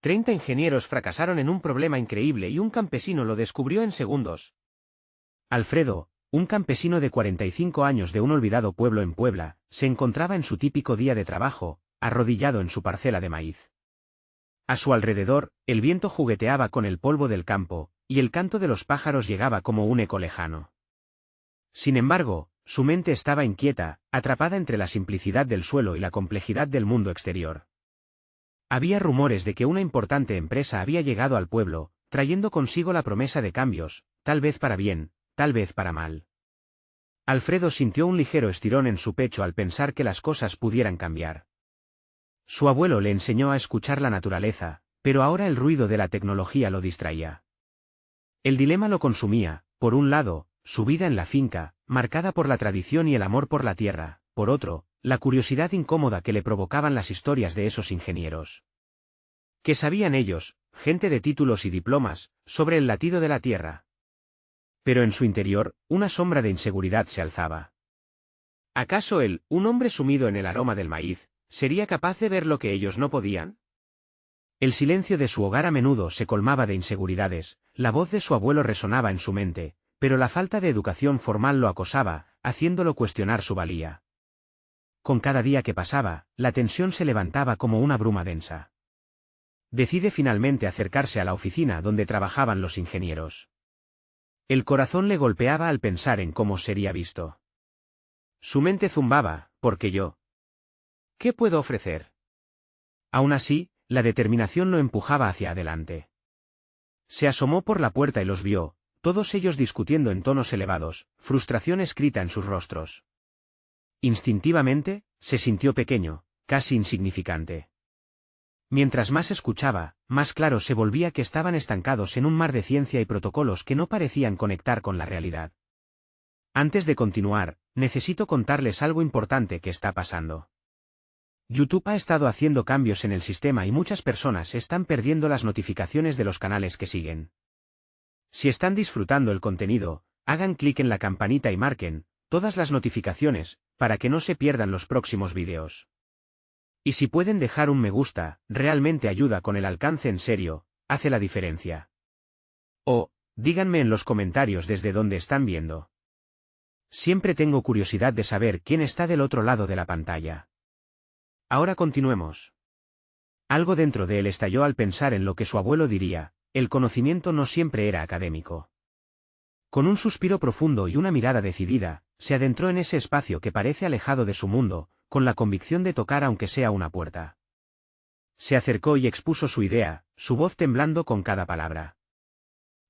30 ingenieros fracasaron en un problema increíble y un campesino lo descubrió en segundos. Alfredo, un campesino de 45 años de un olvidado pueblo en Puebla, se encontraba en su típico día de trabajo, arrodillado en su parcela de maíz. A su alrededor, el viento jugueteaba con el polvo del campo, y el canto de los pájaros llegaba como un eco lejano. Sin embargo, su mente estaba inquieta, atrapada entre la simplicidad del suelo y la complejidad del mundo exterior. Había rumores de que una importante empresa había llegado al pueblo, trayendo consigo la promesa de cambios, tal vez para bien, tal vez para mal. Alfredo sintió un ligero estirón en su pecho al pensar que las cosas pudieran cambiar. Su abuelo le enseñó a escuchar la naturaleza, pero ahora el ruido de la tecnología lo distraía. El dilema lo consumía, por un lado, su vida en la finca, marcada por la tradición y el amor por la tierra, por otro, la curiosidad incómoda que le provocaban las historias de esos ingenieros. ¿Qué sabían ellos, gente de títulos y diplomas, sobre el latido de la tierra? Pero en su interior, una sombra de inseguridad se alzaba. ¿Acaso él, un hombre sumido en el aroma del maíz, sería capaz de ver lo que ellos no podían? El silencio de su hogar a menudo se colmaba de inseguridades, la voz de su abuelo resonaba en su mente, pero la falta de educación formal lo acosaba, haciéndolo cuestionar su valía. Con cada día que pasaba, la tensión se levantaba como una bruma densa. Decide finalmente acercarse a la oficina donde trabajaban los ingenieros. El corazón le golpeaba al pensar en cómo sería visto. Su mente zumbaba, ¿porque yo? ¿Qué puedo ofrecer? Aún así, la determinación lo empujaba hacia adelante. Se asomó por la puerta y los vio, todos ellos discutiendo en tonos elevados, frustración escrita en sus rostros. Instintivamente, se sintió pequeño, casi insignificante. Mientras más escuchaba, más claro se volvía que estaban estancados en un mar de ciencia y protocolos que no parecían conectar con la realidad. Antes de continuar, necesito contarles algo importante que está pasando. YouTube ha estado haciendo cambios en el sistema y muchas personas están perdiendo las notificaciones de los canales que siguen. Si están disfrutando el contenido, hagan clic en la campanita y marquen todas las notificaciones, para que no se pierdan los próximos vídeos. Y si pueden dejar un me gusta, realmente ayuda con el alcance en serio, hace la diferencia. O, díganme en los comentarios desde dónde están viendo. Siempre tengo curiosidad de saber quién está del otro lado de la pantalla. Ahora continuemos. Algo dentro de él estalló al pensar en lo que su abuelo diría, el conocimiento no siempre era académico. Con un suspiro profundo y una mirada decidida, se adentró en ese espacio que parece alejado de su mundo, con la convicción de tocar aunque sea una puerta. Se acercó y expuso su idea, su voz temblando con cada palabra.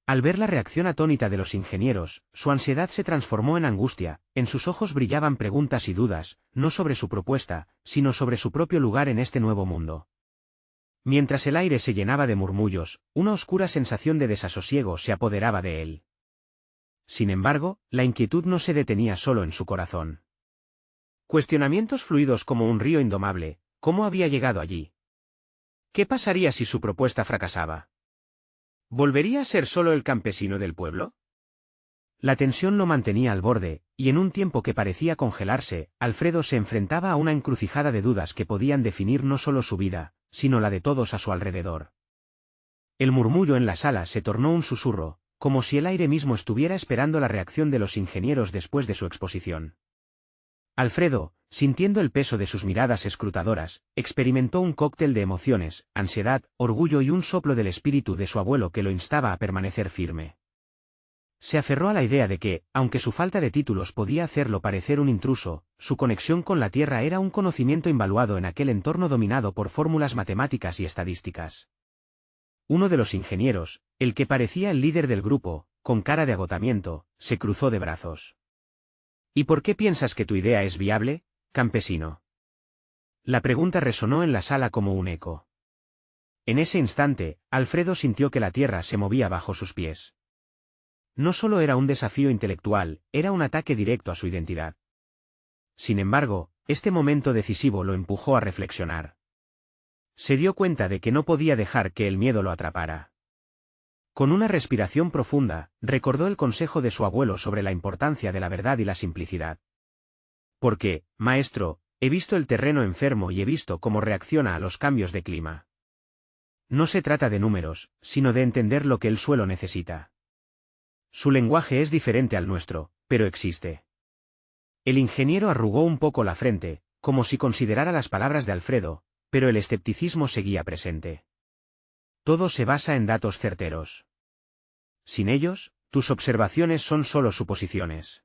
Al ver la reacción atónita de los ingenieros, su ansiedad se transformó en angustia, en sus ojos brillaban preguntas y dudas, no sobre su propuesta, sino sobre su propio lugar en este nuevo mundo. Mientras el aire se llenaba de murmullos, una oscura sensación de desasosiego se apoderaba de él. Sin embargo, la inquietud no se detenía solo en su corazón. Cuestionamientos fluidos como un río indomable, ¿cómo había llegado allí? ¿Qué pasaría si su propuesta fracasaba? ¿Volvería a ser solo el campesino del pueblo? La tensión lo mantenía al borde, y en un tiempo que parecía congelarse, Alfredo se enfrentaba a una encrucijada de dudas que podían definir no solo su vida, sino la de todos a su alrededor. El murmullo en la sala se tornó un susurro, como si el aire mismo estuviera esperando la reacción de los ingenieros después de su exposición. Alfredo, sintiendo el peso de sus miradas escrutadoras, experimentó un cóctel de emociones, ansiedad, orgullo y un soplo del espíritu de su abuelo que lo instaba a permanecer firme. Se aferró a la idea de que, aunque su falta de títulos podía hacerlo parecer un intruso, su conexión con la Tierra era un conocimiento invaluado en aquel entorno dominado por fórmulas matemáticas y estadísticas. Uno de los ingenieros, el que parecía el líder del grupo, con cara de agotamiento, se cruzó de brazos. ¿Y por qué piensas que tu idea es viable, campesino? La pregunta resonó en la sala como un eco. En ese instante, Alfredo sintió que la tierra se movía bajo sus pies. No solo era un desafío intelectual, era un ataque directo a su identidad. Sin embargo, este momento decisivo lo empujó a reflexionar. Se dio cuenta de que no podía dejar que el miedo lo atrapara. Con una respiración profunda, recordó el consejo de su abuelo sobre la importancia de la verdad y la simplicidad. Porque, maestro, he visto el terreno enfermo y he visto cómo reacciona a los cambios de clima. No se trata de números, sino de entender lo que el suelo necesita. Su lenguaje es diferente al nuestro, pero existe. El ingeniero arrugó un poco la frente, como si considerara las palabras de Alfredo, pero el escepticismo seguía presente. Todo se basa en datos certeros. Sin ellos, tus observaciones son solo suposiciones.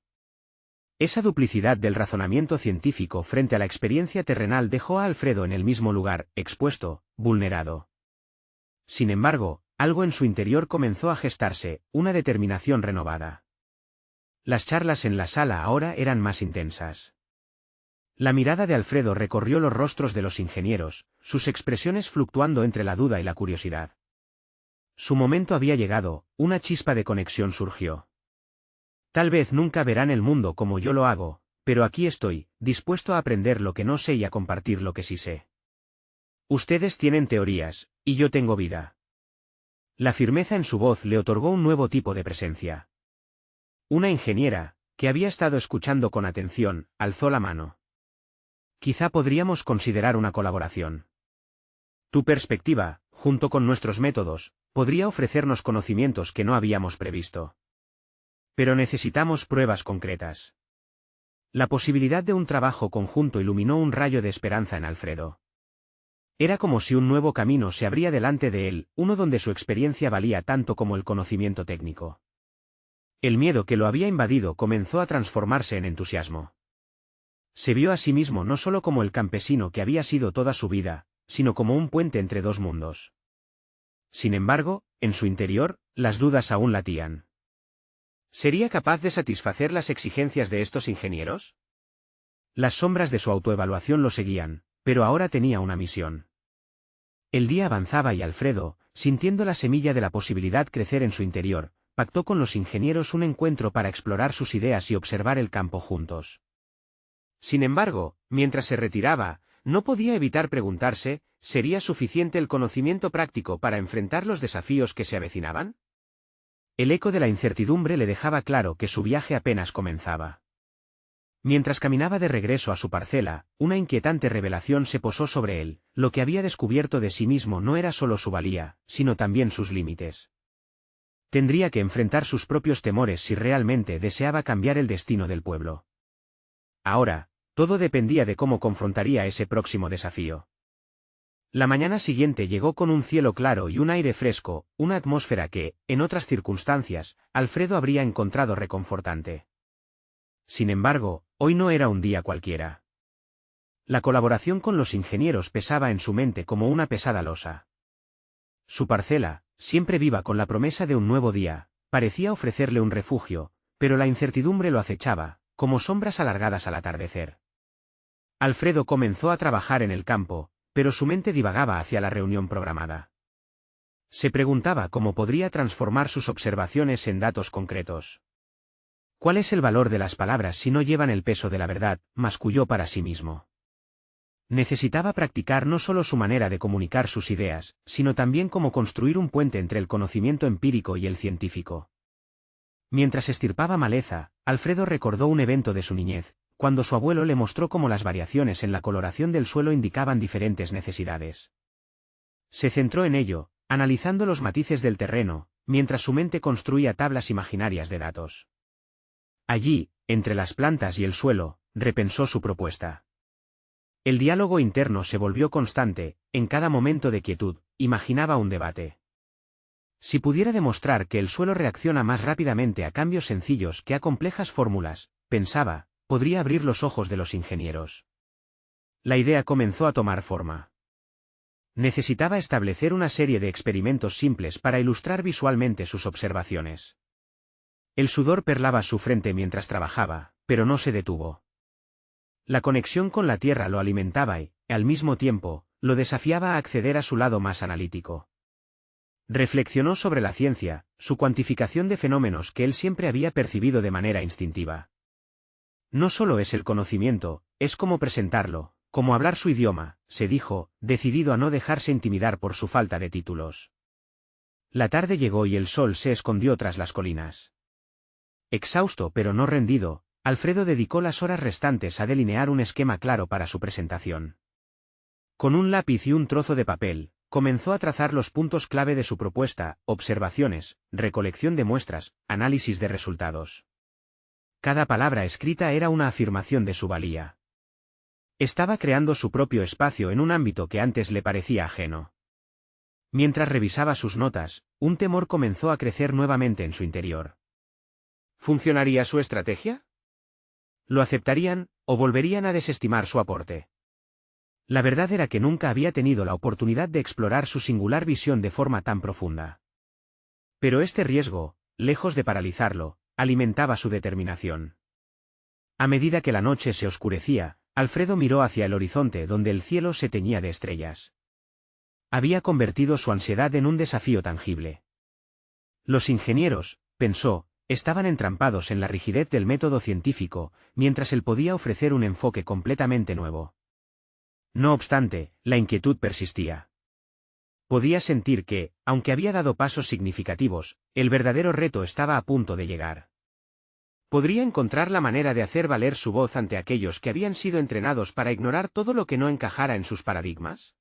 Esa duplicidad del razonamiento científico frente a la experiencia terrenal dejó a Alfredo en el mismo lugar, expuesto, vulnerado. Sin embargo, algo en su interior comenzó a gestarse, una determinación renovada. Las charlas en la sala ahora eran más intensas. La mirada de Alfredo recorrió los rostros de los ingenieros, sus expresiones fluctuando entre la duda y la curiosidad. Su momento había llegado, una chispa de conexión surgió. Tal vez nunca verán el mundo como yo lo hago, pero aquí estoy, dispuesto a aprender lo que no sé y a compartir lo que sí sé. Ustedes tienen teorías, y yo tengo vida. La firmeza en su voz le otorgó un nuevo tipo de presencia. Una ingeniera, que había estado escuchando con atención, alzó la mano. Quizá podríamos considerar una colaboración. Tu perspectiva, junto con nuestros métodos, podría ofrecernos conocimientos que no habíamos previsto. Pero necesitamos pruebas concretas. La posibilidad de un trabajo conjunto iluminó un rayo de esperanza en Alfredo. Era como si un nuevo camino se abría delante de él, uno donde su experiencia valía tanto como el conocimiento técnico. El miedo que lo había invadido comenzó a transformarse en entusiasmo. Se vio a sí mismo no solo como el campesino que había sido toda su vida, sino como un puente entre dos mundos. Sin embargo, en su interior, las dudas aún latían. ¿Sería capaz de satisfacer las exigencias de estos ingenieros? Las sombras de su autoevaluación lo seguían, pero ahora tenía una misión. El día avanzaba y Alfredo, sintiendo la semilla de la posibilidad crecer en su interior, pactó con los ingenieros un encuentro para explorar sus ideas y observar el campo juntos. Sin embargo, mientras se retiraba, no podía evitar preguntarse, ¿sería suficiente el conocimiento práctico para enfrentar los desafíos que se avecinaban? El eco de la incertidumbre le dejaba claro que su viaje apenas comenzaba. Mientras caminaba de regreso a su parcela, una inquietante revelación se posó sobre él, lo que había descubierto de sí mismo no era solo su valía, sino también sus límites. Tendría que enfrentar sus propios temores si realmente deseaba cambiar el destino del pueblo. Ahora, todo dependía de cómo confrontaría ese próximo desafío. La mañana siguiente llegó con un cielo claro y un aire fresco, una atmósfera que, en otras circunstancias, Alfredo habría encontrado reconfortante. Sin embargo, hoy no era un día cualquiera. La colaboración con los ingenieros pesaba en su mente como una pesada losa. Su parcela, siempre viva con la promesa de un nuevo día, parecía ofrecerle un refugio, pero la incertidumbre lo acechaba, como sombras alargadas al atardecer. Alfredo comenzó a trabajar en el campo, pero su mente divagaba hacia la reunión programada. Se preguntaba cómo podría transformar sus observaciones en datos concretos. ¿Cuál es el valor de las palabras si no llevan el peso de la verdad?, masculló para sí mismo. Necesitaba practicar no solo su manera de comunicar sus ideas, sino también cómo construir un puente entre el conocimiento empírico y el científico. Mientras estirpaba maleza, Alfredo recordó un evento de su niñez, cuando su abuelo le mostró cómo las variaciones en la coloración del suelo indicaban diferentes necesidades. Se centró en ello, analizando los matices del terreno, mientras su mente construía tablas imaginarias de datos. Allí, entre las plantas y el suelo, repensó su propuesta. El diálogo interno se volvió constante, en cada momento de quietud, imaginaba un debate. Si pudiera demostrar que el suelo reacciona más rápidamente a cambios sencillos que a complejas fórmulas, pensaba, podría abrir los ojos de los ingenieros. La idea comenzó a tomar forma. Necesitaba establecer una serie de experimentos simples para ilustrar visualmente sus observaciones. El sudor perlaba su frente mientras trabajaba, pero no se detuvo. La conexión con la tierra lo alimentaba y, al mismo tiempo, lo desafiaba a acceder a su lado más analítico. Reflexionó sobre la ciencia, su cuantificación de fenómenos que él siempre había percibido de manera instintiva. No solo es el conocimiento, es cómo presentarlo, cómo hablar su idioma, se dijo, decidido a no dejarse intimidar por su falta de títulos. La tarde llegó y el sol se escondió tras las colinas. Exhausto pero no rendido, Alfredo dedicó las horas restantes a delinear un esquema claro para su presentación. Con un lápiz y un trozo de papel, comenzó a trazar los puntos clave de su propuesta: observaciones, recolección de muestras, análisis de resultados. Cada palabra escrita era una afirmación de su valía. Estaba creando su propio espacio en un ámbito que antes le parecía ajeno. Mientras revisaba sus notas, un temor comenzó a crecer nuevamente en su interior. ¿Funcionaría su estrategia? ¿Lo aceptarían, o volverían a desestimar su aporte? La verdad era que nunca había tenido la oportunidad de explorar su singular visión de forma tan profunda. Pero este riesgo, lejos de paralizarlo, alimentaba su determinación. A medida que la noche se oscurecía, Alfredo miró hacia el horizonte donde el cielo se teñía de estrellas. Había convertido su ansiedad en un desafío tangible. Los ingenieros, pensó, estaban entrampados en la rigidez del método científico, mientras él podía ofrecer un enfoque completamente nuevo. No obstante, la inquietud persistía. Podía sentir que, aunque había dado pasos significativos, el verdadero reto estaba a punto de llegar. ¿Podría encontrar la manera de hacer valer su voz ante aquellos que habían sido entrenados para ignorar todo lo que no encajara en sus paradigmas?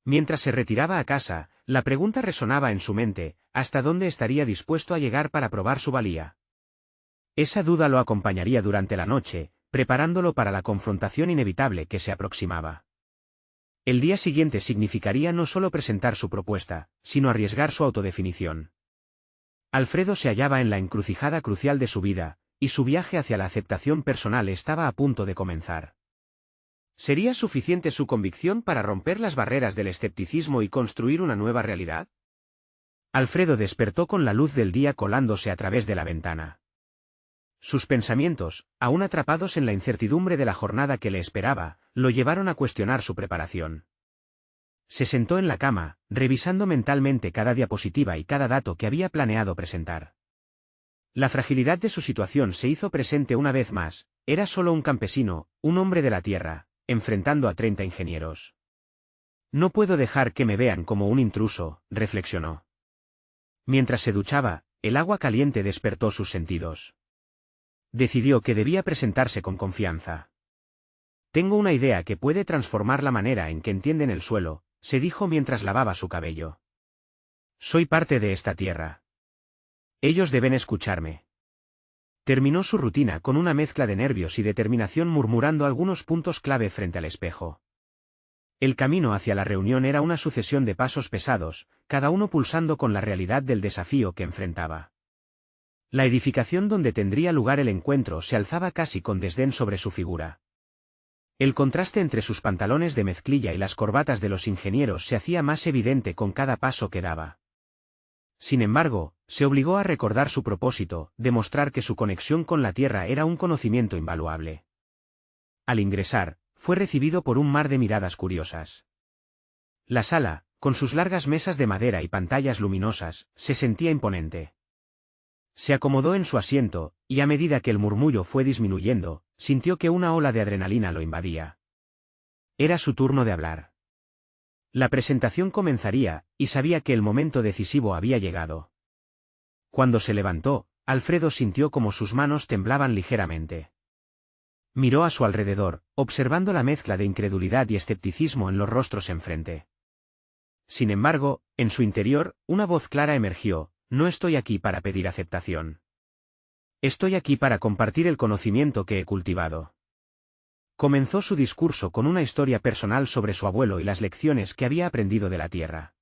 Mientras se retiraba a casa, la pregunta resonaba en su mente: ¿hasta dónde estaría dispuesto a llegar para probar su valía? Esa duda lo acompañaría durante la noche, preparándolo para la confrontación inevitable que se aproximaba. El día siguiente significaría no solo presentar su propuesta, sino arriesgar su autodefinición. Alfredo se hallaba en la encrucijada crucial de su vida, y su viaje hacia la aceptación personal estaba a punto de comenzar. ¿Sería suficiente su convicción para romper las barreras del escepticismo y construir una nueva realidad? Alfredo despertó con la luz del día colándose a través de la ventana. Sus pensamientos, aún atrapados en la incertidumbre de la jornada que le esperaba, lo llevaron a cuestionar su preparación. Se sentó en la cama, revisando mentalmente cada diapositiva y cada dato que había planeado presentar. La fragilidad de su situación se hizo presente una vez más: era solo un campesino, un hombre de la tierra, enfrentando a 30 ingenieros. No puedo dejar que me vean como un intruso, reflexionó. Mientras se duchaba, el agua caliente despertó sus sentidos. Decidió que debía presentarse con confianza. Tengo una idea que puede transformar la manera en que entienden el suelo, se dijo mientras lavaba su cabello. Soy parte de esta tierra. Ellos deben escucharme. Terminó su rutina con una mezcla de nervios y determinación, murmurando algunos puntos clave frente al espejo. El camino hacia la reunión era una sucesión de pasos pesados, cada uno pulsando con la realidad del desafío que enfrentaba. La edificación donde tendría lugar el encuentro se alzaba casi con desdén sobre su figura. El contraste entre sus pantalones de mezclilla y las corbatas de los ingenieros se hacía más evidente con cada paso que daba. Sin embargo, se obligó a recordar su propósito: demostrar que su conexión con la tierra era un conocimiento invaluable. Al ingresar, fue recibido por un mar de miradas curiosas. La sala, con sus largas mesas de madera y pantallas luminosas, se sentía imponente. Se acomodó en su asiento, y a medida que el murmullo fue disminuyendo, sintió que una ola de adrenalina lo invadía. Era su turno de hablar. La presentación comenzaría, y sabía que el momento decisivo había llegado. Cuando se levantó, Alfredo sintió como sus manos temblaban ligeramente. Miró a su alrededor, observando la mezcla de incredulidad y escepticismo en los rostros enfrente. Sin embargo, en su interior, una voz clara emergió: no estoy aquí para pedir aceptación. Estoy aquí para compartir el conocimiento que he cultivado. Comenzó su discurso con una historia personal sobre su abuelo y las lecciones que había aprendido de la tierra.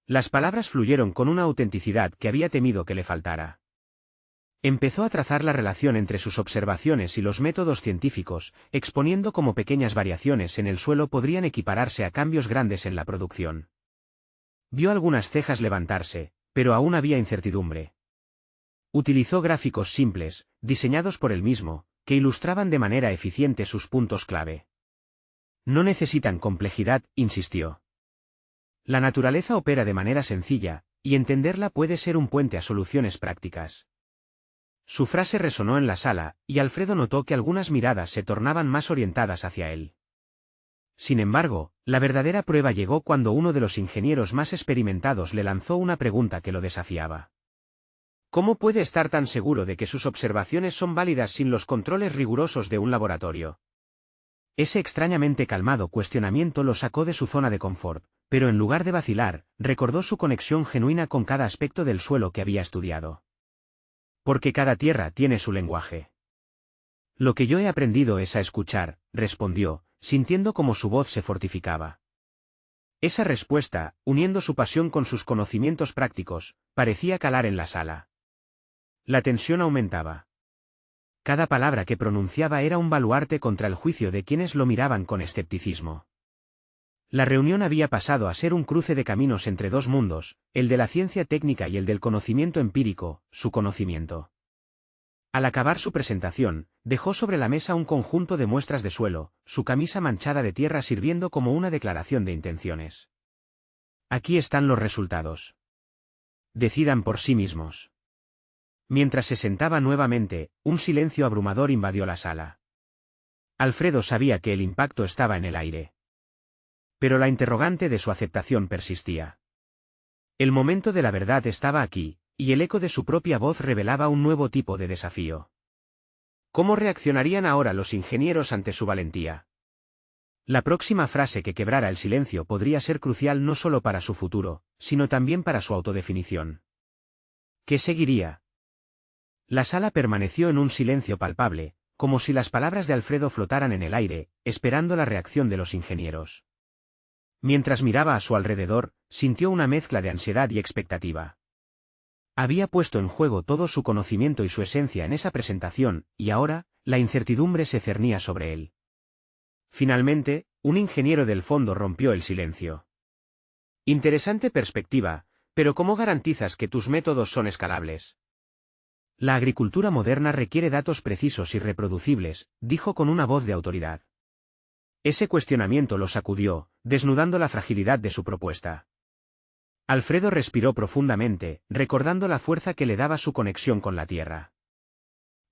Las palabras fluyeron con una autenticidad que había temido que le faltara. Empezó a trazar la relación entre sus observaciones y los métodos científicos, exponiendo cómo pequeñas variaciones en el suelo podrían equipararse a cambios grandes en la producción. Vio algunas cejas levantarse, pero aún había incertidumbre. Utilizó gráficos simples, diseñados por él mismo, que ilustraban de manera eficiente sus puntos clave. No necesitan complejidad, insistió. La naturaleza opera de manera sencilla, y entenderla puede ser un puente a soluciones prácticas. Su frase resonó en la sala, y Alfredo notó que algunas miradas se tornaban más orientadas hacia él. Sin embargo, la verdadera prueba llegó cuando uno de los ingenieros más experimentados le lanzó una pregunta que lo desafiaba. ¿Cómo puede estar tan seguro de que sus observaciones son válidas sin los controles rigurosos de un laboratorio? Ese extrañamente calmado cuestionamiento lo sacó de su zona de confort, Pero en lugar de vacilar, recordó su conexión genuina con cada aspecto del suelo que había estudiado. Porque cada tierra tiene su lenguaje. Lo que yo he aprendido es a escuchar, respondió, sintiendo como su voz se fortificaba. Esa respuesta, uniendo su pasión con sus conocimientos prácticos, parecía calar en la sala. La tensión aumentaba. Cada palabra que pronunciaba era un baluarte contra el juicio de quienes lo miraban con escepticismo. La reunión había pasado a ser un cruce de caminos entre dos mundos, el de la ciencia técnica y el del conocimiento empírico, su conocimiento. Al acabar su presentación, dejó sobre la mesa un conjunto de muestras de suelo, su camisa manchada de tierra sirviendo como una declaración de intenciones. Aquí están los resultados. Decidan por sí mismos. Mientras se sentaba nuevamente, un silencio abrumador invadió la sala. Alfredo sabía que el impacto estaba en el aire. Pero la interrogante de su aceptación persistía. El momento de la verdad estaba aquí, y el eco de su propia voz revelaba un nuevo tipo de desafío. ¿Cómo reaccionarían ahora los ingenieros ante su valentía? La próxima frase que quebrara el silencio podría ser crucial no solo para su futuro, sino también para su autodefinición. ¿Qué seguiría? La sala permaneció en un silencio palpable, como si las palabras de Alfredo flotaran en el aire, esperando la reacción de los ingenieros. Mientras miraba a su alrededor, sintió una mezcla de ansiedad y expectativa. Había puesto en juego todo su conocimiento y su esencia en esa presentación, y ahora, la incertidumbre se cernía sobre él. Finalmente, un ingeniero del fondo rompió el silencio. Interesante perspectiva, pero ¿cómo garantizas que tus métodos son escalables? La agricultura moderna requiere datos precisos y reproducibles, dijo con una voz de autoridad. Ese cuestionamiento lo sacudió, desnudando la fragilidad de su propuesta. Alfredo respiró profundamente, recordando la fuerza que le daba su conexión con la tierra.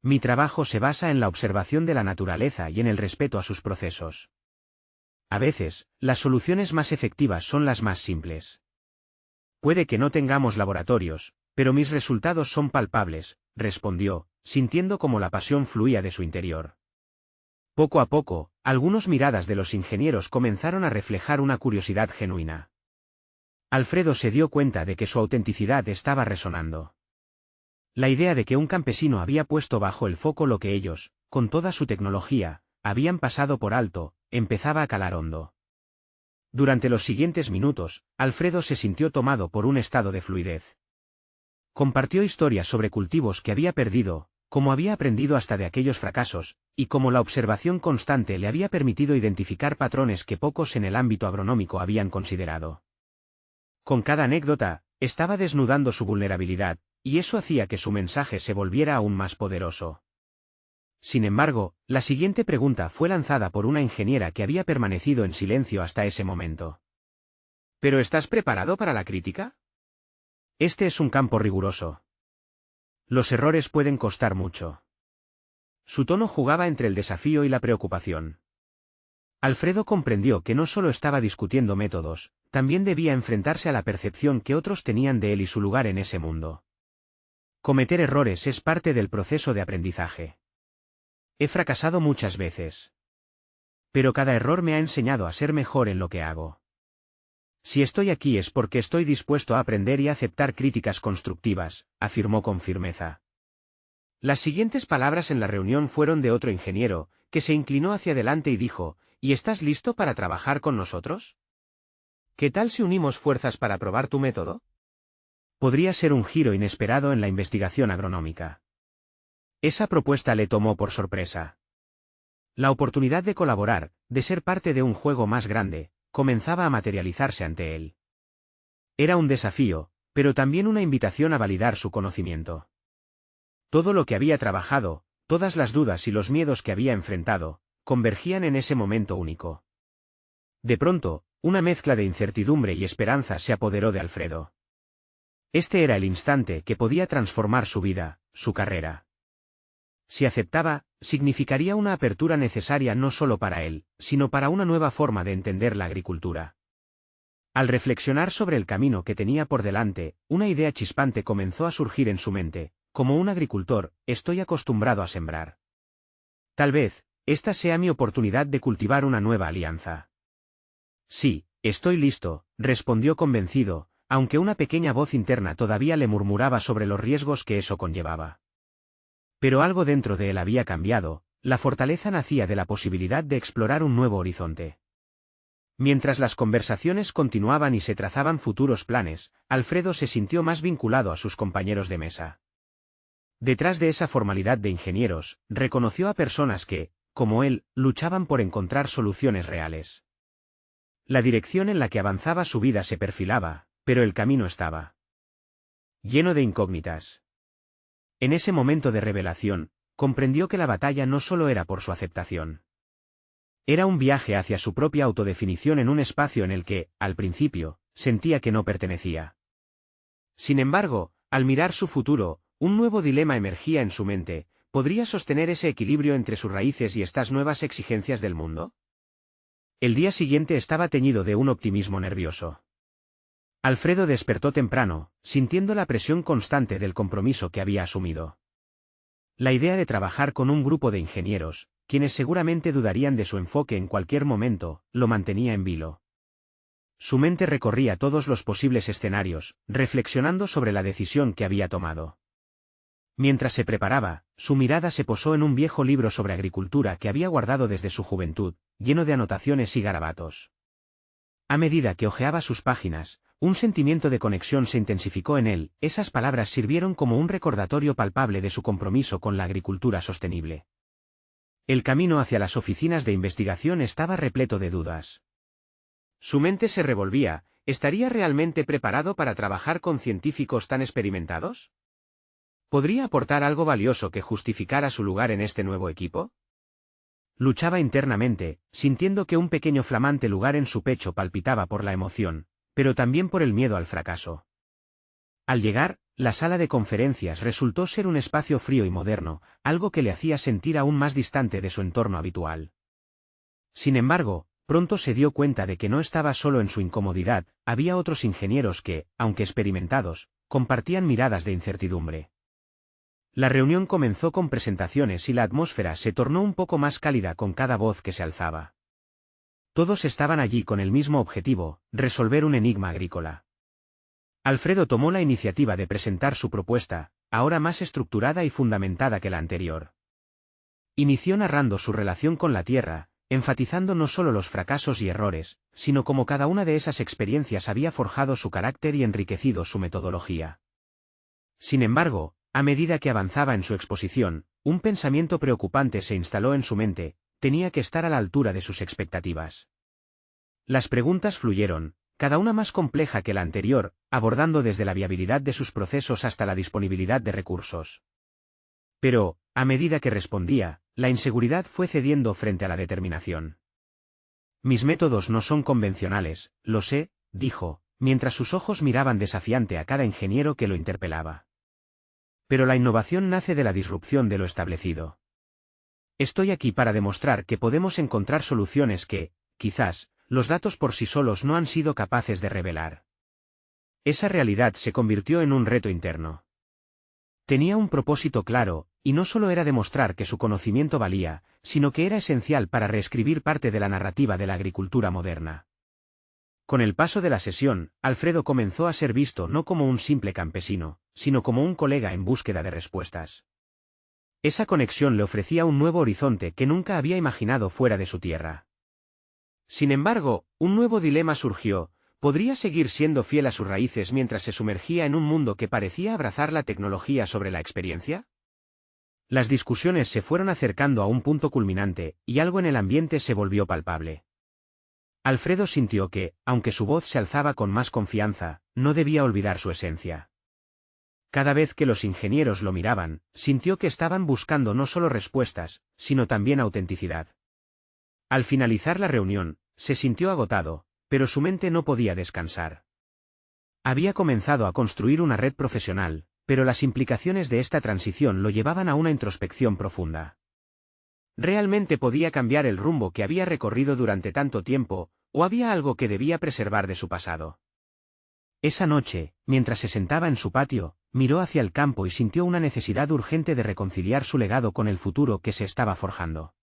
Mi trabajo se basa en la observación de la naturaleza y en el respeto a sus procesos. A veces, las soluciones más efectivas son las más simples. Puede que no tengamos laboratorios, pero mis resultados son palpables, respondió, sintiendo cómo la pasión fluía de su interior. Poco a poco, algunas miradas de los ingenieros comenzaron a reflejar una curiosidad genuina. Alfredo se dio cuenta de que su autenticidad estaba resonando. La idea de que un campesino había puesto bajo el foco lo que ellos, con toda su tecnología, habían pasado por alto, empezaba a calar hondo. Durante los siguientes minutos, Alfredo se sintió tomado por un estado de fluidez. Compartió historias sobre cultivos que había perdido, cómo había aprendido hasta de aquellos fracasos, y cómo la observación constante le había permitido identificar patrones que pocos en el ámbito agronómico habían considerado. Con cada anécdota, estaba desnudando su vulnerabilidad, y eso hacía que su mensaje se volviera aún más poderoso. Sin embargo, la siguiente pregunta fue lanzada por una ingeniera que había permanecido en silencio hasta ese momento. ¿Pero estás preparado para la crítica? Este es un campo riguroso. Los errores pueden costar mucho. Su tono jugaba entre el desafío y la preocupación. Alfredo comprendió que no solo estaba discutiendo métodos, también debía enfrentarse a la percepción que otros tenían de él y su lugar en ese mundo. Cometer errores es parte del proceso de aprendizaje. He fracasado muchas veces. Pero cada error me ha enseñado a ser mejor en lo que hago. Si estoy aquí es porque estoy dispuesto a aprender y a aceptar críticas constructivas, afirmó con firmeza. Las siguientes palabras en la reunión fueron de otro ingeniero, que se inclinó hacia adelante y dijo, ¿y estás listo para trabajar con nosotros? ¿Qué tal si unimos fuerzas para probar tu método? Podría ser un giro inesperado en la investigación agronómica. Esa propuesta le tomó por sorpresa. La oportunidad de colaborar, de ser parte de un juego más grande, comenzaba a materializarse ante él. Era un desafío, pero también una invitación a validar su conocimiento. Todo lo que había trabajado, todas las dudas y los miedos que había enfrentado, convergían en ese momento único. De pronto, una mezcla de incertidumbre y esperanza se apoderó de Alfredo. Este era el instante que podía transformar su vida, su carrera. Si aceptaba, significaría una apertura necesaria no solo para él, sino para una nueva forma de entender la agricultura. Al reflexionar sobre el camino que tenía por delante, una idea chispante comenzó a surgir en su mente. Como un agricultor, estoy acostumbrado a sembrar. Tal vez, esta sea mi oportunidad de cultivar una nueva alianza. Sí, Estoy listo, respondió convencido, aunque una pequeña voz interna todavía le murmuraba sobre los riesgos que eso conllevaba. Pero algo dentro de él había cambiado, la fortaleza nacía de la posibilidad de explorar un nuevo horizonte. Mientras las conversaciones continuaban y se trazaban futuros planes, Alfredo se sintió más vinculado a sus compañeros de mesa. Detrás de esa formalidad de ingenieros, reconoció a personas que, como él, luchaban por encontrar soluciones reales. La dirección en la que avanzaba su vida se perfilaba, pero el camino estaba lleno de incógnitas. En ese momento de revelación, comprendió que la batalla no solo era por su aceptación. Era un viaje hacia su propia autodefinición en un espacio en el que, al principio, sentía que no pertenecía. Sin embargo, al mirar su futuro, un nuevo dilema emergía en su mente: ¿podría sostener ese equilibrio entre sus raíces y estas nuevas exigencias del mundo? El día siguiente estaba teñido de un optimismo nervioso. Alfredo despertó temprano, sintiendo la presión constante del compromiso que había asumido. La idea de trabajar con un grupo de ingenieros, quienes seguramente dudarían de su enfoque en cualquier momento, lo mantenía en vilo. Su mente recorría todos los posibles escenarios, reflexionando sobre la decisión que había tomado. Mientras se preparaba, su mirada se posó en un viejo libro sobre agricultura que había guardado desde su juventud, lleno de anotaciones y garabatos. A medida que hojeaba sus páginas, un sentimiento de conexión se intensificó en él. Esas palabras sirvieron como un recordatorio palpable de su compromiso con la agricultura sostenible. El camino hacia las oficinas de investigación estaba repleto de dudas. Su mente se revolvía: ¿estaría realmente preparado para trabajar con científicos tan experimentados? ¿Podría aportar algo valioso que justificara su lugar en este nuevo equipo? Luchaba internamente, sintiendo que un pequeño flamante lugar en su pecho palpitaba por la emoción, pero también por el miedo al fracaso. Al llegar, la sala de conferencias resultó ser un espacio frío y moderno, algo que le hacía sentir aún más distante de su entorno habitual. Sin embargo, pronto se dio cuenta de que no estaba solo en su incomodidad. Había otros ingenieros que, aunque experimentados, compartían miradas de incertidumbre. La reunión comenzó con presentaciones y la atmósfera se tornó un poco más cálida con cada voz que se alzaba. Todos estaban allí con el mismo objetivo: resolver un enigma agrícola. Alfredo tomó la iniciativa de presentar su propuesta, ahora más estructurada y fundamentada que la anterior. Inició narrando su relación con la tierra, enfatizando no solo los fracasos y errores, sino cómo cada una de esas experiencias había forjado su carácter y enriquecido su metodología. Sin embargo, a medida que avanzaba en su exposición, un pensamiento preocupante se instaló en su mente: tenía que estar a la altura de sus expectativas. Las preguntas fluyeron, cada una más compleja que la anterior, abordando desde la viabilidad de sus procesos hasta la disponibilidad de recursos. Pero, a medida que respondía, la inseguridad fue cediendo frente a la determinación. Mis métodos no son convencionales, lo sé, dijo, mientras sus ojos miraban desafiante a cada ingeniero que lo interpelaba. Pero la innovación nace de la disrupción de lo establecido. Estoy aquí para demostrar que podemos encontrar soluciones que, quizás, los datos por sí solos no han sido capaces de revelar. Esa realidad se convirtió en un reto interno. Tenía un propósito claro, y no solo era demostrar que su conocimiento valía, sino que era esencial para reescribir parte de la narrativa de la agricultura moderna. Con el paso de la sesión, Alfredo comenzó a ser visto no como un simple campesino, sino como un colega en búsqueda de respuestas. Esa conexión le ofrecía un nuevo horizonte que nunca había imaginado fuera de su tierra. Sin embargo, un nuevo dilema surgió: ¿podría seguir siendo fiel a sus raíces mientras se sumergía en un mundo que parecía abrazar la tecnología sobre la experiencia? Las discusiones se fueron acercando a un punto culminante, y algo en el ambiente se volvió palpable. Alfredo sintió que, aunque su voz se alzaba con más confianza, no debía olvidar su esencia. Cada vez que los ingenieros lo miraban, sintió que estaban buscando no solo respuestas, sino también autenticidad. Al finalizar la reunión, se sintió agotado, pero su mente no podía descansar. Había comenzado a construir una red profesional, pero las implicaciones de esta transición lo llevaban a una introspección profunda. ¿Realmente podía cambiar el rumbo que había recorrido durante tanto tiempo, o había algo que debía preservar de su pasado? Esa noche, mientras se sentaba en su patio, miró hacia el campo y sintió una necesidad urgente de reconciliar su legado con el futuro que se estaba forjando.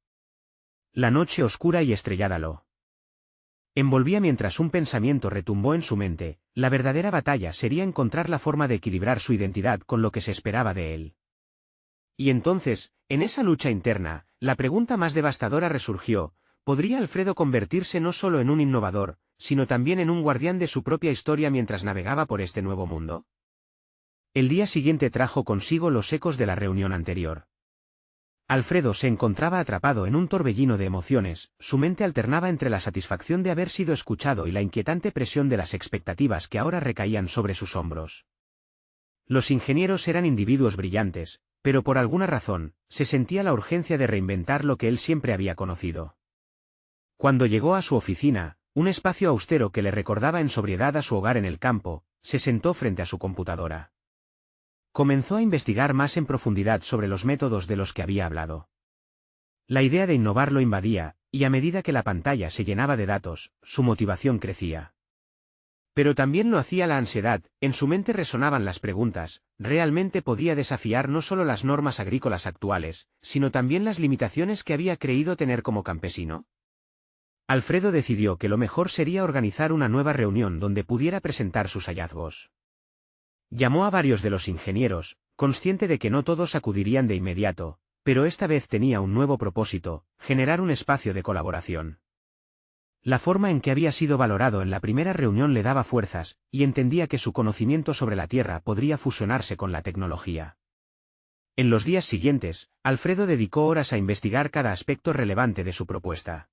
La noche oscura y estrellada lo Envolvía mientras un pensamiento retumbó en su mente: la verdadera batalla sería encontrar la forma de equilibrar su identidad con lo que se esperaba de él. Y entonces, en esa lucha interna, la pregunta más devastadora resurgió: ¿podría Alfredo convertirse no solo en un innovador, sino también en un guardián de su propia historia mientras navegaba por este nuevo mundo? El día siguiente trajo consigo los ecos de la reunión anterior. Alfredo se encontraba atrapado en un torbellino de emociones, su mente alternaba entre la satisfacción de haber sido escuchado y la inquietante presión de las expectativas que ahora recaían sobre sus hombros. Los ingenieros eran individuos brillantes, pero por alguna razón, se sentía la urgencia de reinventar lo que él siempre había conocido. Cuando llegó a su oficina, un espacio austero que le recordaba en sobriedad a su hogar en el campo, se sentó frente a su computadora. Comenzó a investigar más en profundidad sobre los métodos de los que había hablado. La idea de innovar lo invadía, y a medida que la pantalla se llenaba de datos, su motivación crecía. Pero también lo hacía la ansiedad, en su mente resonaban las preguntas: ¿realmente podía desafiar no solo las normas agrícolas actuales, sino también las limitaciones que había creído tener como campesino? Alfredo decidió que lo mejor sería organizar una nueva reunión donde pudiera presentar sus hallazgos. Llamó a varios de los ingenieros, consciente de que no todos acudirían de inmediato, pero esta vez tenía un nuevo propósito: generar un espacio de colaboración. La forma en que había sido valorado en la primera reunión le daba fuerzas, y entendía que su conocimiento sobre la Tierra podría fusionarse con la tecnología. En los días siguientes, Alfredo dedicó horas a investigar cada aspecto relevante de su propuesta.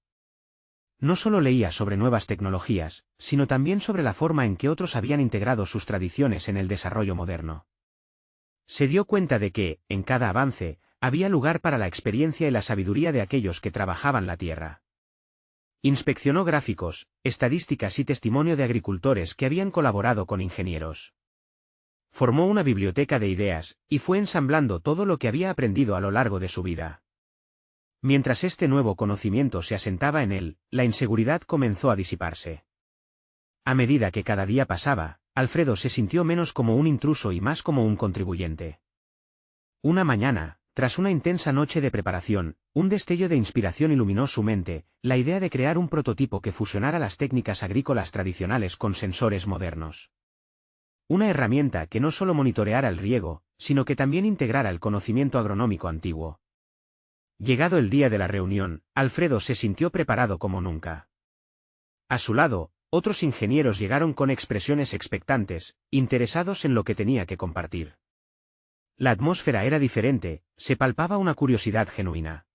No solo leía sobre nuevas tecnologías, sino también sobre la forma en que otros habían integrado sus tradiciones en el desarrollo moderno. Se dio cuenta de que, en cada avance, había lugar para la experiencia y la sabiduría de aquellos que trabajaban la tierra. Inspeccionó gráficos, estadísticas y testimonio de agricultores que habían colaborado con ingenieros. Formó una biblioteca de ideas, y fue ensamblando todo lo que había aprendido a lo largo de su vida. Mientras este nuevo conocimiento se asentaba en él, la inseguridad comenzó a disiparse. A medida que cada día pasaba, Alfredo se sintió menos como un intruso y más como un contribuyente. Una mañana, tras una intensa noche de preparación, un destello de inspiración iluminó su mente: la idea de crear un prototipo que fusionara las técnicas agrícolas tradicionales con sensores modernos. Una herramienta que no solo monitoreara el riego, sino que también integrara el conocimiento agronómico antiguo. Llegado el día de la reunión, Alfredo se sintió preparado como nunca. A su lado, otros ingenieros llegaron con expresiones expectantes, interesados en lo que tenía que compartir. La atmósfera era diferente, se palpaba una curiosidad genuina.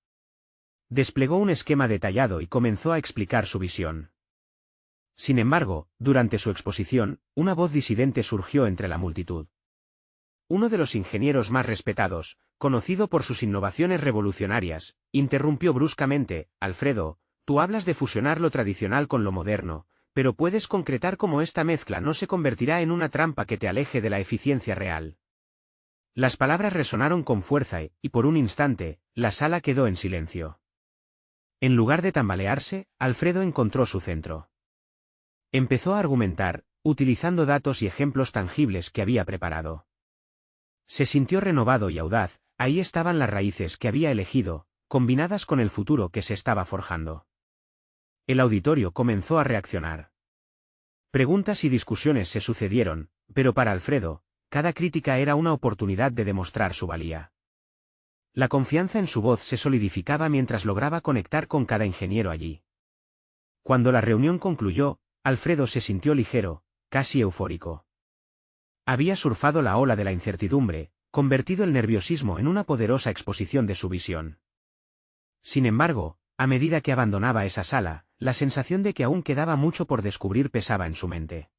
Desplegó un esquema detallado y comenzó a explicar su visión. Sin embargo, durante su exposición, una voz disidente surgió entre la multitud. Uno de los ingenieros más respetados, conocido por sus innovaciones revolucionarias, interrumpió bruscamente: Alfredo, tú hablas de fusionar lo tradicional con lo moderno, pero ¿puedes concretar cómo esta mezcla no se convertirá en una trampa que te aleje de la eficiencia real? Las palabras resonaron con fuerza y, por un instante, la sala quedó en silencio. En lugar de tambalearse, Alfredo encontró su centro. Empezó a argumentar, utilizando datos y ejemplos tangibles que había preparado. Se sintió renovado y audaz: ahí estaban las raíces que había elegido, combinadas con el futuro que se estaba forjando. El auditorio comenzó a reaccionar. Preguntas y discusiones se sucedieron, pero para Alfredo, cada crítica era una oportunidad de demostrar su valía. La confianza en su voz se solidificaba mientras lograba conectar con cada ingeniero allí. Cuando la reunión concluyó, Alfredo se sintió ligero, casi eufórico. Había surfado la ola de la incertidumbre, convertido el nerviosismo en una poderosa exposición de su visión. Sin embargo, a medida que abandonaba esa sala, la sensación de que aún quedaba mucho por descubrir pesaba en su mente.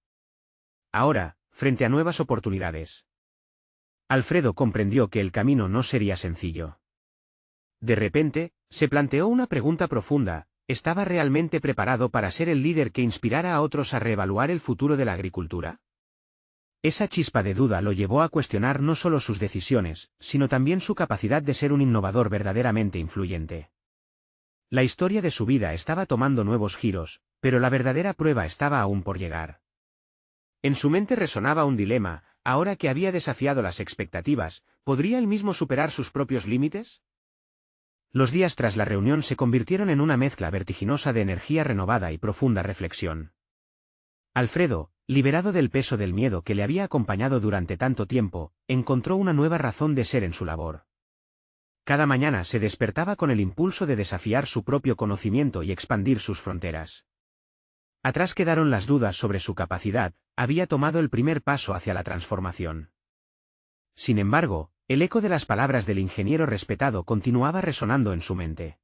Ahora, frente a nuevas oportunidades, Alfredo comprendió que el camino no sería sencillo. De repente, se planteó una pregunta profunda: ¿estaba realmente preparado para ser el líder que inspirara a otros a reevaluar el futuro de la agricultura? Esa chispa de duda lo llevó a cuestionar no solo sus decisiones, sino también su capacidad de ser un innovador verdaderamente influyente. La historia de su vida estaba tomando nuevos giros, pero la verdadera prueba estaba aún por llegar. En su mente resonaba un dilema: ahora que había desafiado las expectativas, ¿podría él mismo superar sus propios límites? Los días tras la reunión se convirtieron en una mezcla vertiginosa de energía renovada y profunda reflexión. Alfredo, liberado del peso del miedo que le había acompañado durante tanto tiempo, encontró una nueva razón de ser en su labor. Cada mañana se despertaba con el impulso de desafiar su propio conocimiento y expandir sus fronteras. Atrás quedaron las dudas sobre su capacidad, había tomado el primer paso hacia la transformación. Sin embargo, el eco de las palabras del ingeniero respetado continuaba resonando en su mente.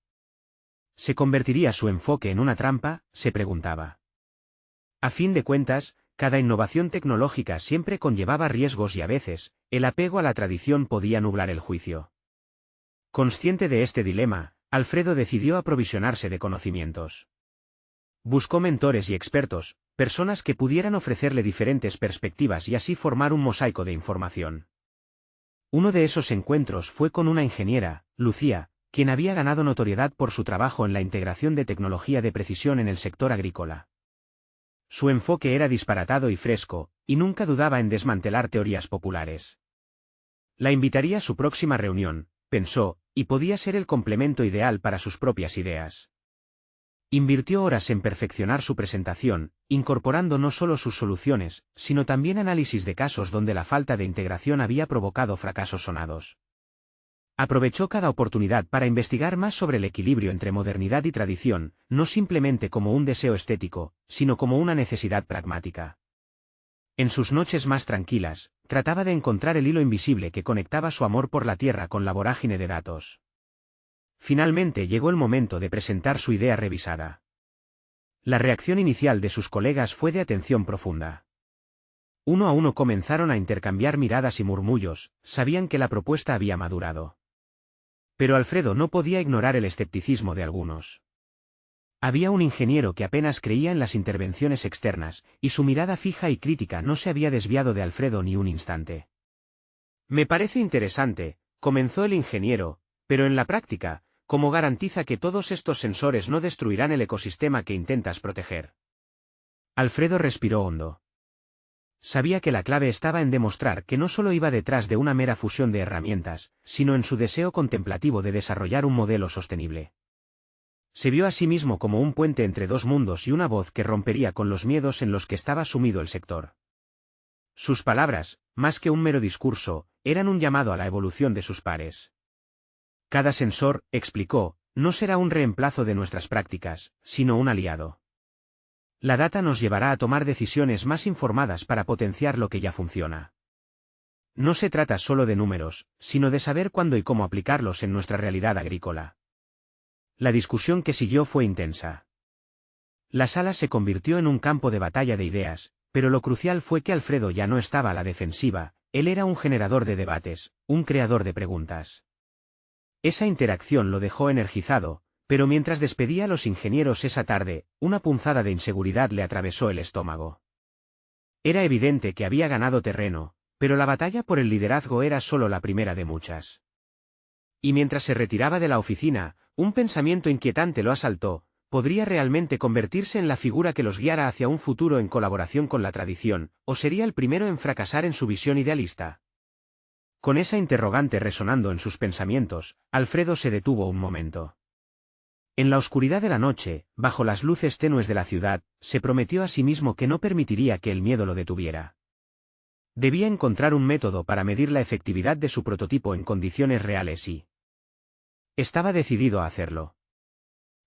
¿Se convertiría su enfoque en una trampa?, se preguntaba. A fin de cuentas, cada innovación tecnológica siempre conllevaba riesgos y a veces, el apego a la tradición podía nublar el juicio. Consciente de este dilema, Alfredo decidió aprovisionarse de conocimientos. Buscó mentores y expertos, personas que pudieran ofrecerle diferentes perspectivas y así formar un mosaico de información. Uno de esos encuentros fue con una ingeniera, Lucía, quien había ganado notoriedad por su trabajo en la integración de tecnología de precisión en el sector agrícola. Su enfoque era disparatado y fresco, y nunca dudaba en desmantelar teorías populares. La invitaría a su próxima reunión, pensó, y podía ser el complemento ideal para sus propias ideas. Invirtió horas en perfeccionar su presentación, incorporando no solo sus soluciones, sino también análisis de casos donde la falta de integración había provocado fracasos sonados. Aprovechó cada oportunidad para investigar más sobre el equilibrio entre modernidad y tradición, no simplemente como un deseo estético, sino como una necesidad pragmática. En sus noches más tranquilas, trataba de encontrar el hilo invisible que conectaba su amor por la tierra con la vorágine de datos. Finalmente llegó el momento de presentar su idea revisada. La reacción inicial de sus colegas fue de atención profunda. Uno a uno comenzaron a intercambiar miradas y murmullos, sabían que la propuesta había madurado. Pero Alfredo no podía ignorar el escepticismo de algunos. Había un ingeniero que apenas creía en las intervenciones externas, y su mirada fija y crítica no se había desviado de Alfredo ni un instante. «Me parece interesante», comenzó el ingeniero, «pero en la práctica, ¿cómo garantiza que todos estos sensores no destruirán el ecosistema que intentas proteger?». Alfredo respiró hondo. Sabía que la clave estaba en demostrar que no solo iba detrás de una mera fusión de herramientas, sino en su deseo contemplativo de desarrollar un modelo sostenible. Se vio a sí mismo como un puente entre dos mundos y una voz que rompería con los miedos en los que estaba sumido el sector. Sus palabras, más que un mero discurso, eran un llamado a la evolución de sus pares. Cada sensor, explicó, no será un reemplazo de nuestras prácticas, sino un aliado. La data nos llevará a tomar decisiones más informadas para potenciar lo que ya funciona. No se trata solo de números, sino de saber cuándo y cómo aplicarlos en nuestra realidad agrícola. La discusión que siguió fue intensa. La sala se convirtió en un campo de batalla de ideas, pero lo crucial fue que Alfredo ya no estaba a la defensiva, él era un generador de debates, un creador de preguntas. Esa interacción lo dejó energizado, pero mientras despedía a los ingenieros esa tarde, una punzada de inseguridad le atravesó el estómago. Era evidente que había ganado terreno, pero la batalla por el liderazgo era solo la primera de muchas. Y mientras se retiraba de la oficina, un pensamiento inquietante lo asaltó: ¿podría realmente convertirse en la figura que los guiara hacia un futuro en colaboración con la tradición, o sería el primero en fracasar en su visión idealista? Con esa interrogante resonando en sus pensamientos, Alfredo se detuvo un momento. En la oscuridad de la noche, bajo las luces tenues de la ciudad, se prometió a sí mismo que no permitiría que el miedo lo detuviera. Debía encontrar un método para medir la efectividad de su prototipo en condiciones reales y estaba decidido a hacerlo.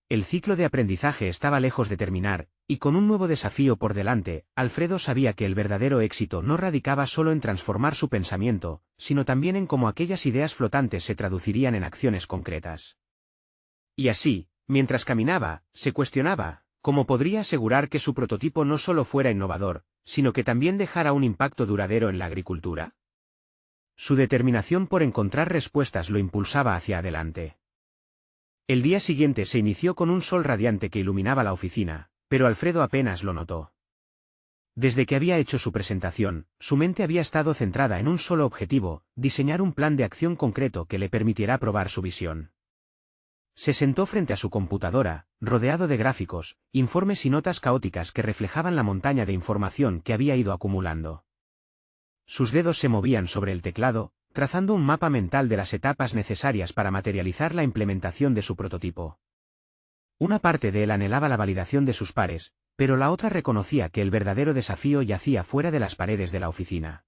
El ciclo de aprendizaje estaba lejos de terminar, y con un nuevo desafío por delante, Alfredo sabía que el verdadero éxito no radicaba solo en transformar su pensamiento, sino también en cómo aquellas ideas flotantes se traducirían en acciones concretas. Y así, mientras caminaba, se cuestionaba: ¿cómo podría asegurar que su prototipo no solo fuera innovador, sino que también dejara un impacto duradero en la agricultura? Su determinación por encontrar respuestas lo impulsaba hacia adelante. El día siguiente se inició con un sol radiante que iluminaba la oficina, pero Alfredo apenas lo notó. Desde que había hecho su presentación, su mente había estado centrada en un solo objetivo: diseñar un plan de acción concreto que le permitirá probar su visión. Se sentó frente a su computadora, rodeado de gráficos, informes y notas caóticas que reflejaban la montaña de información que había ido acumulando. Sus dedos se movían sobre el teclado, trazando un mapa mental de las etapas necesarias para materializar la implementación de su prototipo. Una parte de él anhelaba la validación de sus pares, pero la otra reconocía que el verdadero desafío yacía fuera de las paredes de la oficina.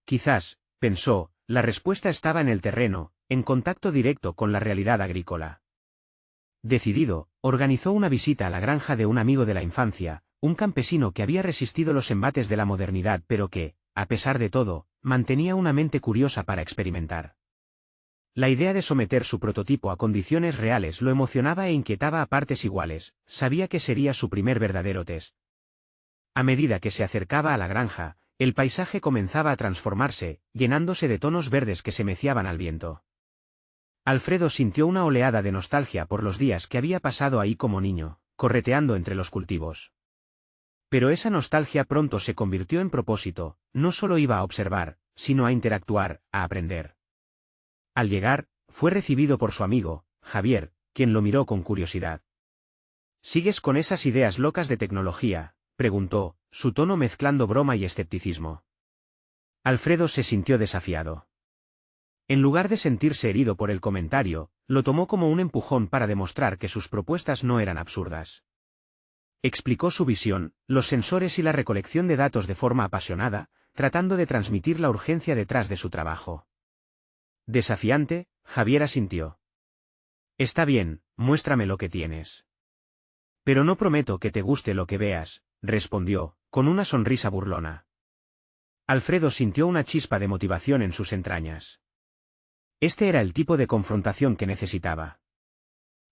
Quizás, pensó, la respuesta estaba en el terreno, en contacto directo con la realidad agrícola. Decidido, organizó una visita a la granja de un amigo de la infancia, un campesino que había resistido los embates de la modernidad pero que, a pesar de todo, mantenía una mente curiosa para experimentar. La idea de someter su prototipo a condiciones reales lo emocionaba e inquietaba a partes iguales, sabía que sería su primer verdadero test. A medida que se acercaba a la granja, el paisaje comenzaba a transformarse, llenándose de tonos verdes que se meciaban al viento. Alfredo sintió una oleada de nostalgia por los días que había pasado ahí como niño, correteando entre los cultivos. Pero esa nostalgia pronto se convirtió en propósito, no solo iba a observar, sino a interactuar, a aprender. Al llegar, fue recibido por su amigo, Javier, quien lo miró con curiosidad. ¿Sigues con esas ideas locas de tecnología?, preguntó, su tono mezclando broma y escepticismo. Alfredo se sintió desafiado. En lugar de sentirse herido por el comentario, lo tomó como un empujón para demostrar que sus propuestas no eran absurdas. Explicó su visión, los sensores y la recolección de datos de forma apasionada, tratando de transmitir la urgencia detrás de su trabajo. Desafiante, Javier asintió. Está bien, muéstrame lo que tienes. Pero no prometo que te guste lo que veas, respondió, con una sonrisa burlona. Alfredo sintió una chispa de motivación en sus entrañas. Este era el tipo de confrontación que necesitaba.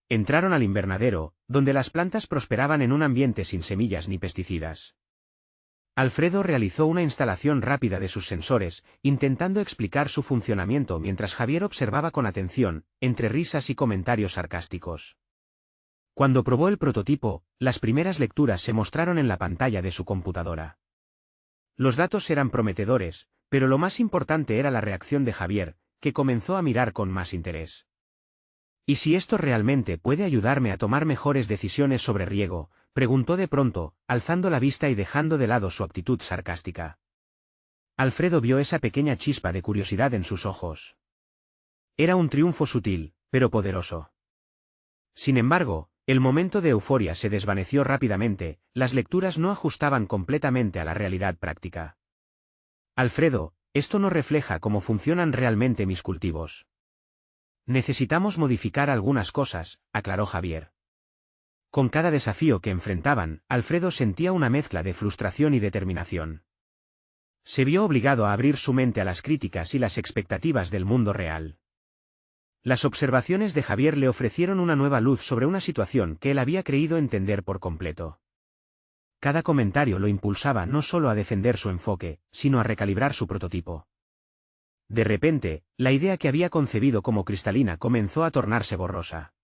Entraron al invernadero, donde las plantas prosperaban en un ambiente sin semillas ni pesticidas. Alfredo realizó una instalación rápida de sus sensores, intentando explicar su funcionamiento mientras Javier observaba con atención, entre risas y comentarios sarcásticos. Cuando probó el prototipo, las primeras lecturas se mostraron en la pantalla de su computadora. Los datos eran prometedores, pero lo más importante era la reacción de Javier, que comenzó a mirar con más interés. ¿Y si esto realmente puede ayudarme a tomar mejores decisiones sobre riego?, preguntó de pronto, alzando la vista y dejando de lado su actitud sarcástica. Alfredo vio esa pequeña chispa de curiosidad en sus ojos. Era un triunfo sutil, pero poderoso. Sin embargo, el momento de euforia se desvaneció rápidamente, las lecturas no ajustaban completamente a la realidad práctica. Alfredo, esto no refleja cómo funcionan realmente mis cultivos. Necesitamos modificar algunas cosas, aclaró Javier. Con cada desafío que enfrentaban, Alfredo sentía una mezcla de frustración y determinación. Se vio obligado a abrir su mente a las críticas y las expectativas del mundo real. Las observaciones de Javier le ofrecieron una nueva luz sobre una situación que él había creído entender por completo. Cada comentario lo impulsaba no solo a defender su enfoque, sino a recalibrar su prototipo. De repente, la idea que había concebido como cristalina comenzó a tornarse borrosa.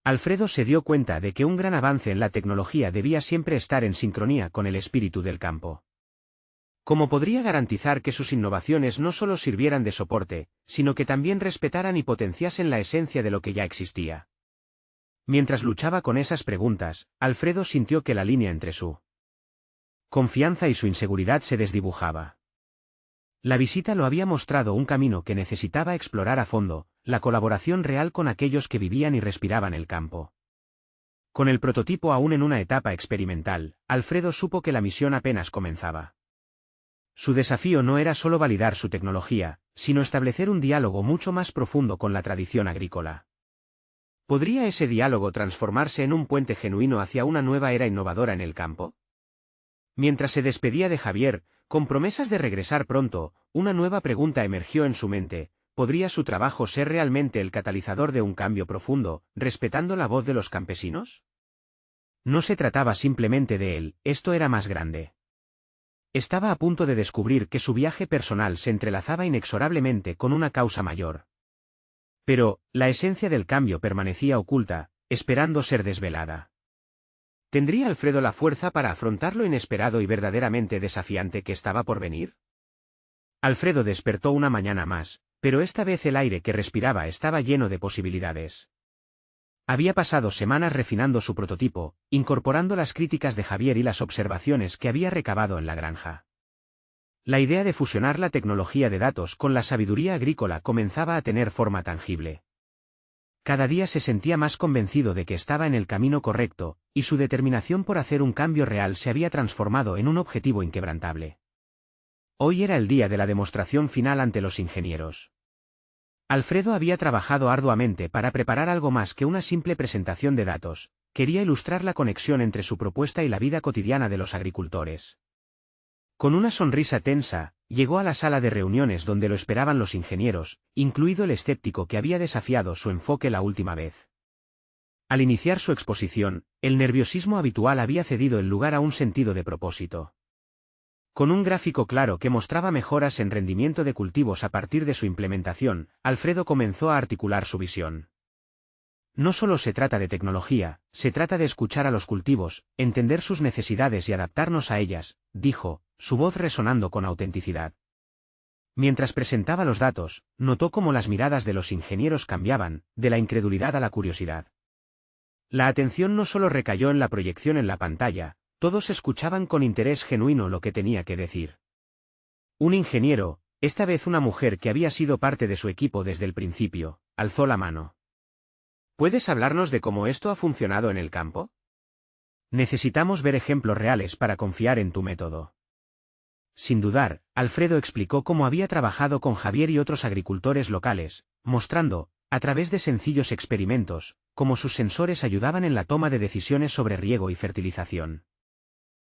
Alfredo se dio cuenta de que un gran avance en la tecnología debía siempre estar en sincronía con el espíritu del campo. ¿Cómo podría garantizar que sus innovaciones no solo sirvieran de soporte, sino que también respetaran y potenciasen la esencia de lo que ya existía? Mientras luchaba con esas preguntas, Alfredo sintió que la línea entre su confianza y su inseguridad se desdibujaba. La visita lo había mostrado un camino que necesitaba explorar a fondo, la colaboración real con aquellos que vivían y respiraban el campo. Con el prototipo aún en una etapa experimental, Alfredo supo que la misión apenas comenzaba. Su desafío no era solo validar su tecnología, sino establecer un diálogo mucho más profundo con la tradición agrícola. ¿Podría ese diálogo transformarse en un puente genuino hacia una nueva era innovadora en el campo? Mientras se despedía de Javier, con promesas de regresar pronto, una nueva pregunta emergió en su mente: ¿podría su trabajo ser realmente el catalizador de un cambio profundo, respetando la voz de los campesinos? No se trataba simplemente de él, esto era más grande. Estaba a punto de descubrir que su viaje personal se entrelazaba inexorablemente con una causa mayor. Pero, la esencia del cambio permanecía oculta, esperando ser desvelada. ¿Tendría Alfredo la fuerza para afrontar lo inesperado y verdaderamente desafiante que estaba por venir? Alfredo despertó una mañana más, pero esta vez el aire que respiraba estaba lleno de posibilidades. Había pasado semanas refinando su prototipo, incorporando las críticas de Javier y las observaciones que había recabado en la granja. La idea de fusionar la tecnología de datos con la sabiduría agrícola comenzaba a tener forma tangible. Cada día se sentía más convencido de que estaba en el camino correcto, y su determinación por hacer un cambio real se había transformado en un objetivo inquebrantable. Hoy era el día de la demostración final ante los ingenieros. Alfredo había trabajado arduamente para preparar algo más que una simple presentación de datos. Quería ilustrar la conexión entre su propuesta y la vida cotidiana de los agricultores. Con una sonrisa tensa, llegó a la sala de reuniones donde lo esperaban los ingenieros, incluido el escéptico que había desafiado su enfoque la última vez. Al iniciar su exposición, el nerviosismo habitual había cedido el lugar a un sentido de propósito. Con un gráfico claro que mostraba mejoras en rendimiento de cultivos a partir de su implementación, Alfredo comenzó a articular su visión. No solo se trata de tecnología, se trata de escuchar a los cultivos, entender sus necesidades y adaptarnos a ellas, dijo, su voz resonando con autenticidad. Mientras presentaba los datos, notó cómo las miradas de los ingenieros cambiaban, de la incredulidad a la curiosidad. La atención no solo recayó en la proyección en la pantalla, todos escuchaban con interés genuino lo que tenía que decir. Un ingeniero, esta vez una mujer que había sido parte de su equipo desde el principio, alzó la mano. ¿Puedes hablarnos de cómo esto ha funcionado en el campo? Necesitamos ver ejemplos reales para confiar en tu método. Sin dudar, Alfredo explicó cómo había trabajado con Javier y otros agricultores locales, mostrando, a través de sencillos experimentos, cómo sus sensores ayudaban en la toma de decisiones sobre riego y fertilización.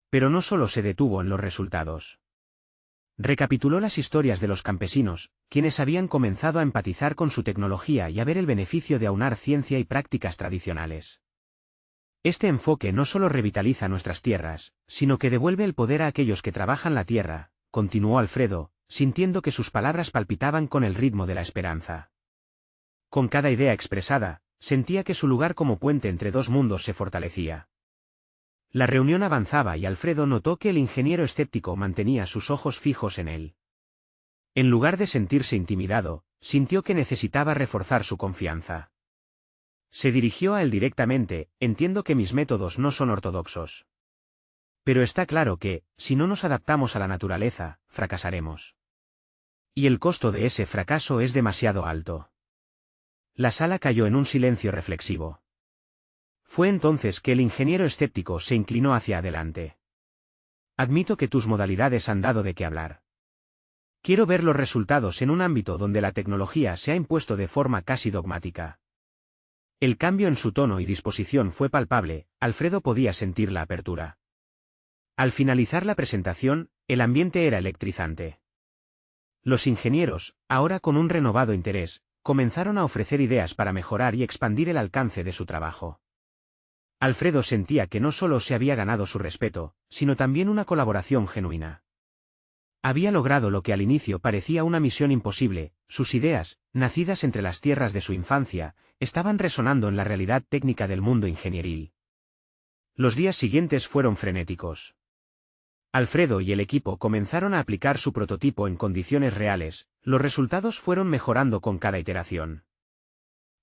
Pero no solo se detuvo en los resultados. Recapituló las historias de los campesinos, quienes habían comenzado a empatizar con su tecnología y a ver el beneficio de aunar ciencia y prácticas tradicionales. Este enfoque no solo revitaliza nuestras tierras, sino que devuelve el poder a aquellos que trabajan la tierra, continuó Alfredo, sintiendo que sus palabras palpitaban con el ritmo de la esperanza. Con cada idea expresada, sentía que su lugar como puente entre dos mundos se fortalecía. La reunión avanzaba y Alfredo notó que el ingeniero escéptico mantenía sus ojos fijos en él. En lugar de sentirse intimidado, sintió que necesitaba reforzar su confianza. Se dirigió a él directamente: entiendo que mis métodos no son ortodoxos. Pero está claro que, si no nos adaptamos a la naturaleza, fracasaremos. Y el costo de ese fracaso es demasiado alto. La sala cayó en un silencio reflexivo. Fue entonces que el ingeniero escéptico se inclinó hacia adelante. Admito que tus modalidades han dado de qué hablar. Quiero ver los resultados en un ámbito donde la tecnología se ha impuesto de forma casi dogmática. El cambio en su tono y disposición fue palpable, Alfredo podía sentir la apertura. Al finalizar la presentación, el ambiente era electrizante. Los ingenieros, ahora con un renovado interés, comenzaron a ofrecer ideas para mejorar y expandir el alcance de su trabajo. Alfredo sentía que no solo se había ganado su respeto, sino también una colaboración genuina. Había logrado lo que al inicio parecía una misión imposible: sus ideas, nacidas entre las tierras de su infancia, estaban resonando en la realidad técnica del mundo ingenieril. Los días siguientes fueron frenéticos. Alfredo y el equipo comenzaron a aplicar su prototipo en condiciones reales, los resultados fueron mejorando con cada iteración.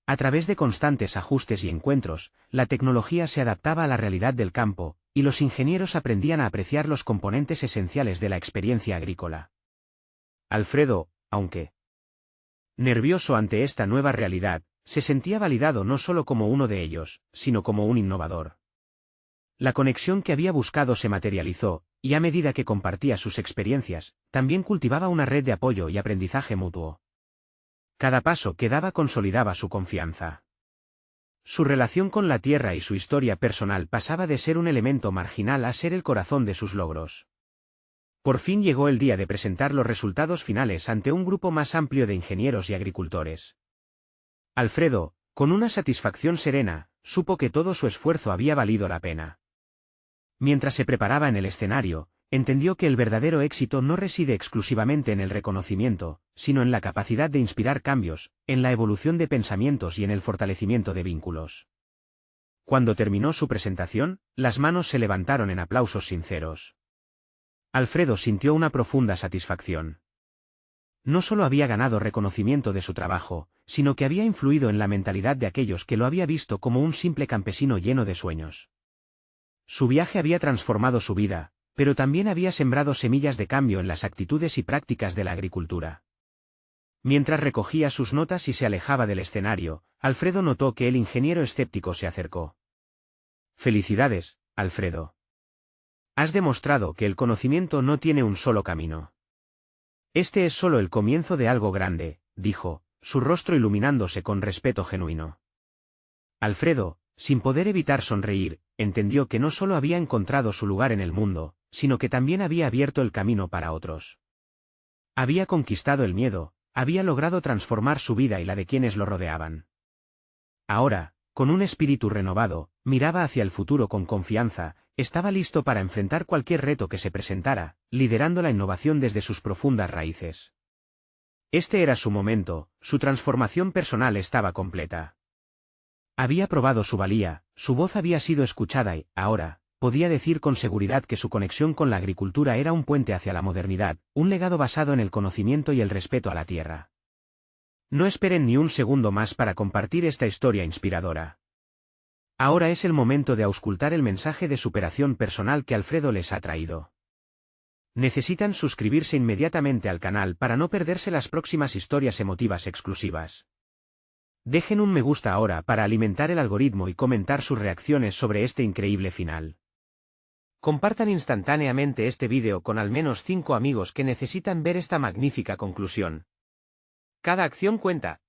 A través de constantes ajustes y encuentros, la tecnología se adaptaba a la realidad del campo, y los ingenieros aprendían a apreciar los componentes esenciales de la experiencia agrícola. Alfredo, aunque nervioso ante esta nueva realidad, se sentía validado no solo como uno de ellos, sino como un innovador. La conexión que había buscado se materializó, y a medida que compartía sus experiencias, también cultivaba una red de apoyo y aprendizaje mutuo. Cada paso que daba consolidaba su confianza. Su relación con la tierra y su historia personal pasaba de ser un elemento marginal a ser el corazón de sus logros. Por fin llegó el día de presentar los resultados finales ante un grupo más amplio de ingenieros y agricultores. Alfredo, con una satisfacción serena, supo que todo su esfuerzo había valido la pena. Mientras se preparaba en el escenario, entendió que el verdadero éxito no reside exclusivamente en el reconocimiento, sino en la capacidad de inspirar cambios, en la evolución de pensamientos y en el fortalecimiento de vínculos. Cuando terminó su presentación, las manos se levantaron en aplausos sinceros. Alfredo sintió una profunda satisfacción. No solo había ganado reconocimiento de su trabajo, sino que había influido en la mentalidad de aquellos que lo había visto como un simple campesino lleno de sueños. Su viaje había transformado su vida, pero también había sembrado semillas de cambio en las actitudes y prácticas de la agricultura. Mientras recogía sus notas y se alejaba del escenario, Alfredo notó que el ingeniero escéptico se acercó. «Felicidades, Alfredo. Has demostrado que el conocimiento no tiene un solo camino. Este es solo el comienzo de algo grande», dijo, su rostro iluminándose con respeto genuino. Alfredo, sin poder evitar sonreír, entendió que no solo había encontrado su lugar en el mundo, sino que también había abierto el camino para otros. Había conquistado el miedo, había logrado transformar su vida y la de quienes lo rodeaban. Ahora, con un espíritu renovado, miraba hacia el futuro con confianza, estaba listo para enfrentar cualquier reto que se presentara, liderando la innovación desde sus profundas raíces. Este era su momento, su transformación personal estaba completa. Había probado su valía, su voz había sido escuchada y, ahora, podía decir con seguridad que su conexión con la agricultura era un puente hacia la modernidad, un legado basado en el conocimiento y el respeto a la tierra. No esperen ni un segundo más para compartir esta historia inspiradora. Ahora es el momento de auscultar el mensaje de superación personal que Alfredo les ha traído. Necesitan suscribirse inmediatamente al canal para no perderse las próximas historias emotivas exclusivas. Dejen un me gusta ahora para alimentar el algoritmo y comentar sus reacciones sobre este increíble final. Compartan instantáneamente este vídeo con al menos 5 amigos que necesitan ver esta magnífica conclusión. Cada acción cuenta,